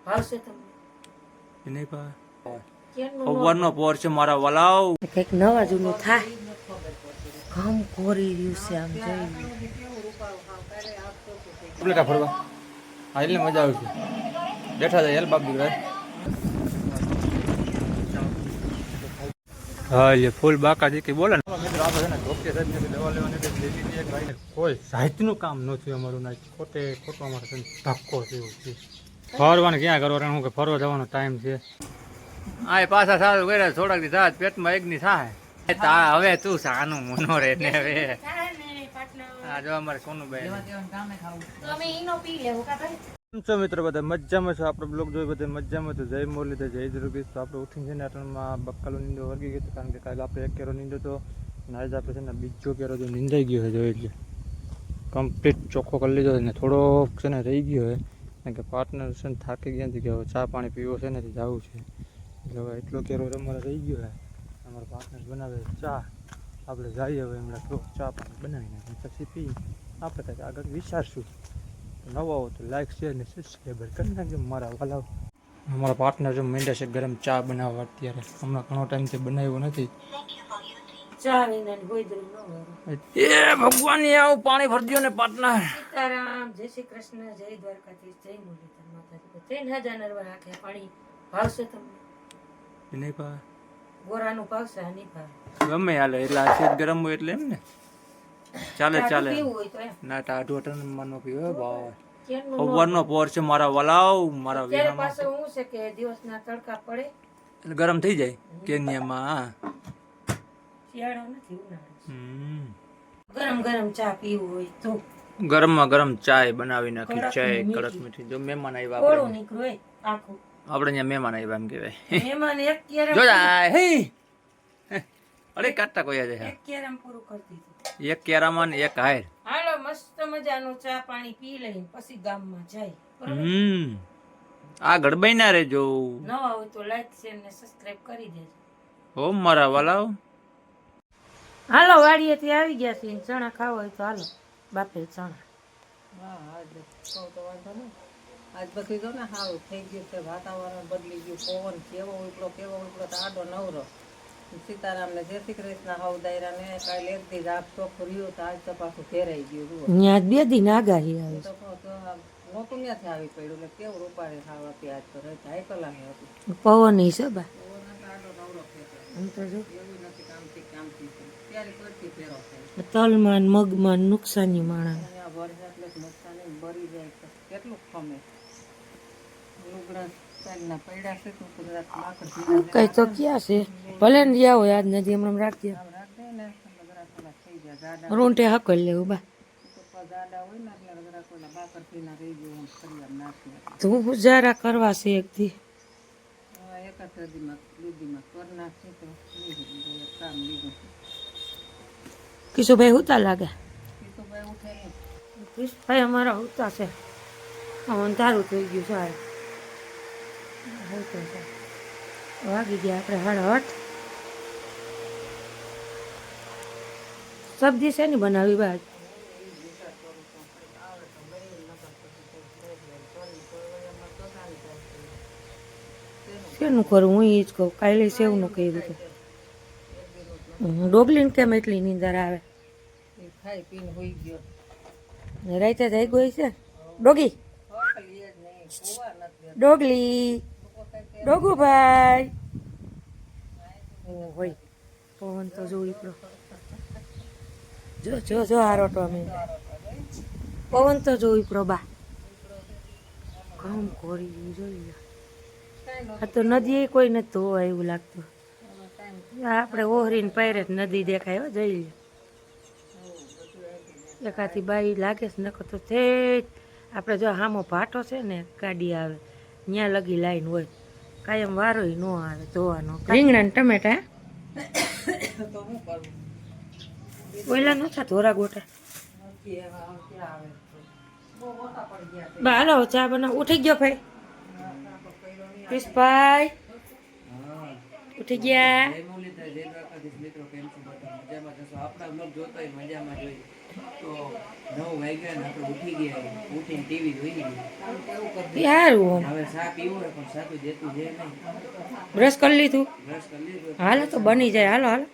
ભાવશે તમને નહીં પા ખબરનો પોર છે મારા વલાવ કંઈક નવા જૂનું થાય કામ કોરી રહ્યું છે આમ જોઈ પ્લેટા ફરવા હા એટલે મજા આવે છે બેઠા જાય હેલ બાપ દીકરા હા એ ફૂલ બાકા જે કે બોલે ને મિત્રો આપણે છે ને ડોક્ટર સાહેબને દવા લેવાની લીધી ભાઈને કોઈ સાહિત્યનું કામ ન થયું અમારું ના ખોટે ખોટો અમારે છે ધક્કો થયો છે ફરવાનું ક્યાં કરવાનું હું કે ફરવા જવાનો ટાઈમ છે આ પાછા સારું કર્યા થોડાક દી થાત પેટમાં એકની થાય હવે તું સાનું મનો રે ને હવે આ જો અમારે સોનુભાઈ છો મિત્રો બધા મજામાં છો આપણે બ્લોગ જોઈ બધા મજામાં તો જય મોરલી જય જરૂરી તો આપણે ઉઠીને છે ને આટણમાં બક્કાલો નીંદો વર્ગી ગયો કારણ કે કાલે આપણે એક કેરો નીંદો તો આજે આપણે છે ને બીજો કેરો જો નીંદાઈ ગયો છે જોઈ એટલે કમ્પ્લીટ ચોખ્ખો કરી લીધો ને થોડોક છે ને રહી ગયો હોય કારણ કે પાર્ટનર છે ને થાકી ગયા નથી કે હવે ચા પાણી પીવો છે ને જવું છે એટલે હવે એટલો કેરો અમારે રહી ગયો છે અમારા પાર્ટનર બનાવે ચા આપણે જઈએ હવે એમણે થોડોક ચા પાણી બનાવી નાખીએ પછી પી આપણે કંઈક આગળ વિચારશું નવા હો તો લાઈક શેર ને સબસ્ક્રાઈબર કરી નાખજો મારા વાલાવ અમારા પાર્ટનર જો માંડ્યા છે ગરમ ચા બનાવવા અત્યારે હમણાં ઘણો ટાઈમથી બનાવ્યો નથી ચા વિના ગોઈદરી ન હોય એ ભગવાન આવું પાણી ભરજો ને પાર્ટનર સીતારામ જય શ્રી કૃષ્ણ જય દ્વારકાધીશ જય મુરલીધર માતાજી 3000 નરવા રાખે પાણી ભાવશે તમને નહીં પા ગોરાનું ભાવશે આ નહીં ભાવે ગમે હાલે એટલે આ શીત ગરમ હોય એટલે એમ ને ચાલે ચાલે પીવું હોય તો એમ ના ટાઢું અટન મનો પીવો ભાવ ખબરનો પોર છે મારા વલાવ મારા ત્યારે પાછો હું છે કે દિવસના તડકા પડે એટલે ગરમ થઈ જાય કેન્યામાં શિયાળો નથી ઉનાળો ગરમ ગરમ ચા પીવું હોય તો ગરમમાં ગરમ ચાય બનાવી નાખી ચાય કડક મીઠી જો મહેમાન આવ્યા કોળું નીકળ્યું હોય આખું આપણે અહીંયા મહેમાન આવ્યા એમ કહેવાય મહેમાન એક કેરમ જો જાય હે અરે કાટતા કોઈ જાય એક કેરમ પૂરું કરી દીધું એક કેરામાં ને એક હાયર હાલો મસ્ત મજાનું ચા પાણી પી લઈને પછી ગામમાં જાય આ ગડબાઈ ના રેજો નવા હોય તો લાઈક શેર ને સબસ્ક્રાઇબ કરી દેજો હો મારા વાલાવ હાલો વાડીએથી આવી ગયા છે ચણા ખાવા હોય તો હાલો બાપે ચણા આજ બધું જો ને સારું થઈ ગયું છે વાતાવરણ બદલી ગયું પવન કેવો ઉપડો તો આડો નવરો સીતારામ ને જય શ્રી કૃષ્ણ હાવ દાયરા ને કાલે એક દી આપ ચોખ્ખું રહ્યું તો આજ તો પાછું ફેરાઈ ગયું ત્યાં બે દિન આગાહી આવી નહોતું ત્યાંથી આવી પડ્યું એટલે કેવું રૂપારે ખાવા પ્યાજ તો હાઈ કલાકે હતું પવન છે બા આડો નવરો ફેરતો આમ તો જો એવું નથી કામથી ત્યારે કરતી ફેરો થાય તલમાં મગમાં નુકસાની માણા અહીંયા વર્ષ એટલે જ નુકસાન બરી જાય તો કેટલું ખમે લુગડા ચાલના પડ્યા છે તો કુદરત લાકડ કઈ તો ક્યાં છે ભલે ને જ્યાં હોય આજ નથી હમણાં રાખજે રાખ દે ને લગરા થોડા થઈ જાય જાડા રોંટે હાકલ લેવું બા જાડા હોય ને એટલે લગરા કોઈના બાકર પીના રહી ગયું ફરિયાદ નાખી તું ગુજારા કરવા છે એક દી એક જ દીદીમાં કર નાખી તો લીધું કામ લીધું કિશોભાઈ હુતા લાગે ભાઈ ઉઠે નહીં કિશોભાઈ અમારા હુતા છે અંધારું થઈ ગયું સાહેબ વાગી ગયા આપણે 8:30 સબ્જી છે ને બનાવી બાદ શેનું કરું હું એ જ કહું કાલે સેવનું કહ્યું હતું ડોગલીને કેમ એટલી નીંદર આવે ખાઈ પીને હોઈ ગયો રાતે થઈ ગઈ છે ડોગી ડોગલી ડોગુભાઈ હોય પવન તો જોઈ પડો જો જો જો હારોટો અમે પવન તો જોઈ પડો બા કામ કરી જોઈ આ તો નદી કોઈ નથી ધોવા એવું લાગતું આપણે ઓહરીને પહેરે નદી દેખાય જોઈ એકાથી બાઈ લાગે છે નકો તો તે આપણે જો હામો ભાટો છે ને ગાડી આવે ત્યાં લગી લાઈન હોય કાયમ વારો ન આવે ધોવાનો રીંગણા ને ટમેટા તો શું કરું ઓલા નતા ધોરા ગોટા બા હાલો ચા બનાવ ઉઠી ગયો ભાઈ ક્રિશભાઈ ઉઠી ગયા તો 9 વાગ્યા ને આપણે ઉઠી ગયા, ઉઠીને ટીવી જોઈ લીધી. સારું હવે ચા પીવો હોય પણ ચા તો દેતું છે નહીં. બ્રશ કરી લીધું બ્રશ કરી લીધું. હાલો તો બની જાય હાલો હાલો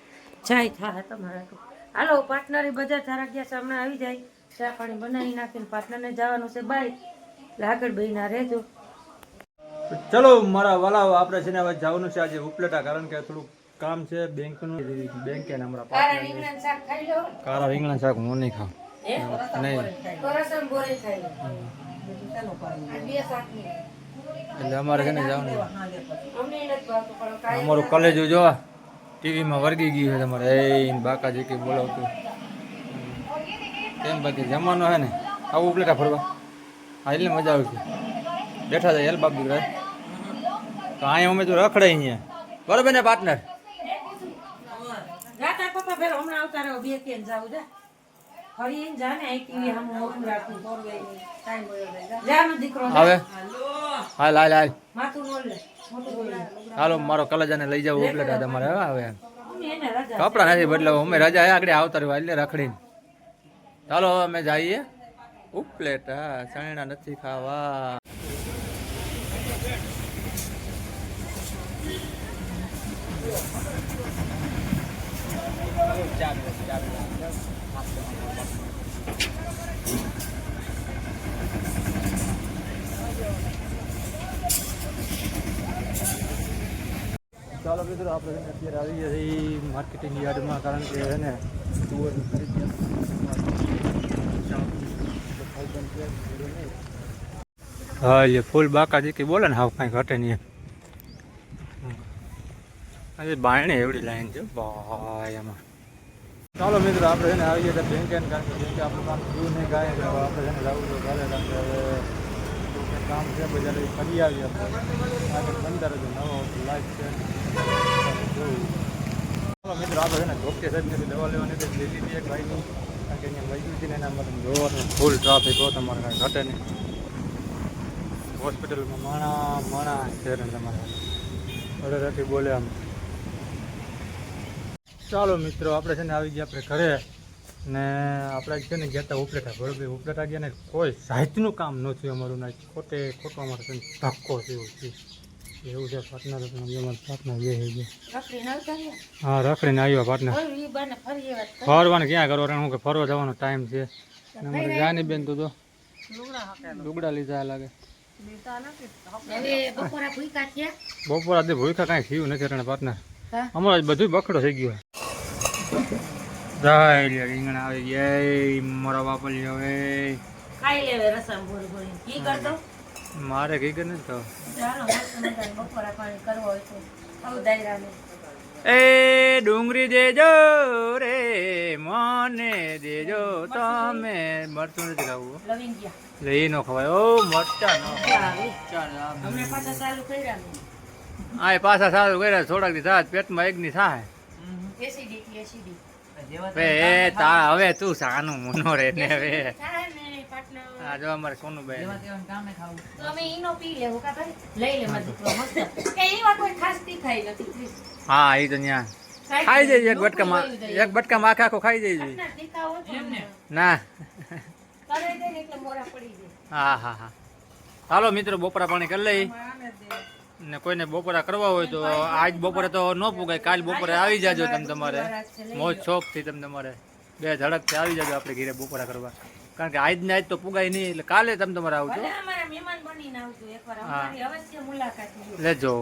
ચાય થાય તમારે તો હાલો પાર્ટનરે બજાર તારા ગયા છે હમણાં આવી જાય ચા પાણી બનાવી નાખીને પાર્ટનરને જવાનું છે બાય એટલે આગળ બહીના રહેજો ચલો મારા વાલાઓ આપણે છે ને હવે જવાનું છે આજે ઉપલેટા, કારણ કે થોડુંક કામ છે બેંકનું. બેંકે ને અમારા તારા પાર્ટનર રીંગણાનું શાક ખાઈ લો કારા રીંગણા શાક હું નહીં ખાઉં. નહીં તો રસમ બોરે ખાઈ લો આ બે શાકની એટલે અમારે છે ને જવાનું છે. અમને નથી ભાવતું પણ કાંઈ અમારું કલેજો જો ટીવીમાં વર્ગી ગયું છે તમારે એ બાકાજી કે બોલાવતું. કેમ બાકી જમવાનો હે ને આવું ઉપલેટા ફરવા હા એટલે મજા આવશે. બેઠા જાય હેલ બાપ દીકરા તો અહીંયા અમે તો રખડે અહીંયા બરોબર ને પાર્ટનર. રાતા પપ્પા પેલા હમણાં આવતા રહ્યો બે કેમ જાવું જા ફરી જાને આ ટીવી હમ મોટું રાખું ટાઈમ મળ્યો જાનો દીકરો હવે હાલ હાલ હાલ માથું નોલ લે મોટું બોલ હાલો મારો કલેજાને લઈ જાવ ઉપલેટા તમારે હવે એને રજા કપડા નથી બદલાવ અમે રજા આગળ આવતા રહ્યું એટલે રખડીને ચાલો અમે જઈએ ઉપલેટા. ચણા નથી ખાવા. ચાલો મિત્રો આપણે અત્યારે આવી ગયા છીએ માર્કેટિંગ યાર્ડમાં, કારણ કે છે ને તુવેરનું ખરીદી હા એટલે ફૂલ બાકાજી કે બોલે ને હાવ કાંઈ ઘટે નહીં. આજે બાયણે એવડી લાઈન છે ભાઈ એમાં. ચાલો મિત્રો આપણે છે ને આવી ગયા બેંકે, કારણ કે બેંકે આપણું કામ થયું નહીં કાંઈ એટલે આપણે છે ને લાવવું તો ચાલે, કારણ કે હવે કામ છે બજાર ફરી આવી આપણે આગળ બંદર હતો નવો લાઈફ છે. ચાલો મિત્રો આપણે છે ને ડોક્ટર સાહેબને દવા લેવાની હતી લઈ લીધી એક ભાઈની, કારણ કે અહીંયા વૈદ્યુત છે ને એના માટે જોવાનું ફૂલ ટ્રાફિક હો તમારે કાંઈ ઘટે નહીં. હોસ્પિટલમાં માણા છે ને તમારે અડેરાથી બોલે આમ. ચાલો મિત્રો આપણે છે ને આવી ગયા આપણે ઘરે ને આપણે છે ને ગયા હતા ઉપલેટા બરોબર. ઉપલેટા ગયા ને કોઈ સાહિત્યનું કામ ન થયું અમારું ના ખોટે ખોટું અમારે છે ને ધક્કો થયો છે એવું છે. પાર્ટનર પાર્ટનર બે થઈ ગયા. હા રખડીને આવ્યો પાર્ટનર. ફરવાનું ક્યાં કરો હું કે ફરવા જવાનો ટાઈમ છે. અમારે જાની બેન તો લુગડા લીધા લાગે. બપોર આજે ભૂખા કાંઈ થયું નથી એટલે પાર્ટનર અમારે બધું બખડો થઈ ગયો. રીંગણા આવી ગયા મારા બાપલી. હવે ખાઈ લેવે રસમ ભૂરી ભૂરી કી કરતો મારે કઈ કર નથી તો ચાલો મસ્ત મજાની બપોરા પાણી કરવો હોય તો આવું દાયરાનું એ ડુંગળી દેજો રે મને દેજો તમે. મરચું નથી ખાવું લવિંગિયા એટલે એ નો ખવાય. ઓ મરચા નો હમણાં પાછા ચાલુ કર્યા આ પાછા સારું કર્યા થોડાક દી સાત પેટમાં એક ની થાય. એસિડિટી એ તા હવે તું સાનું મુનો રે ને હવે આ જો અમારે સોનુભાઈ તો અમે ઈનો પી લેવું કા ભાઈ લઈ લે મારો દીકરો મસ્ત કે ઈ વાત કોઈ ખાસ તીખાઈ નથી ત્રીસ હા એ તો ન્યા ખાઈ જઈએ એક બટકામાં આખે આખો ખાઈ જઈએ. ના તીખા ઓછો ના કરે દે ને એટલે મોરા પડી જાય. હા હા હા ચાલો મિત્રો બપોરા પાણી કરી લઈ ને કોઈને બપોરા કરવા હોય તો આજ બપોરે તો ન પુગાય, કાલ બપોરે આવી જાજો તમે તમારે મોજ શોખથી તમે તમારે બે ઝડપથી આવી જાજો આપણે ઘરે બપોરા કરવા, કારણ કે આજ ને આજ તો પુગાય નહીં એટલે કાલે તમે તમારે આવજો. ભલે અમારા મહેમાન બનીને આવજો એકવાર અમારી અવશ્ય મુલાકાત લ્યો. લેજો.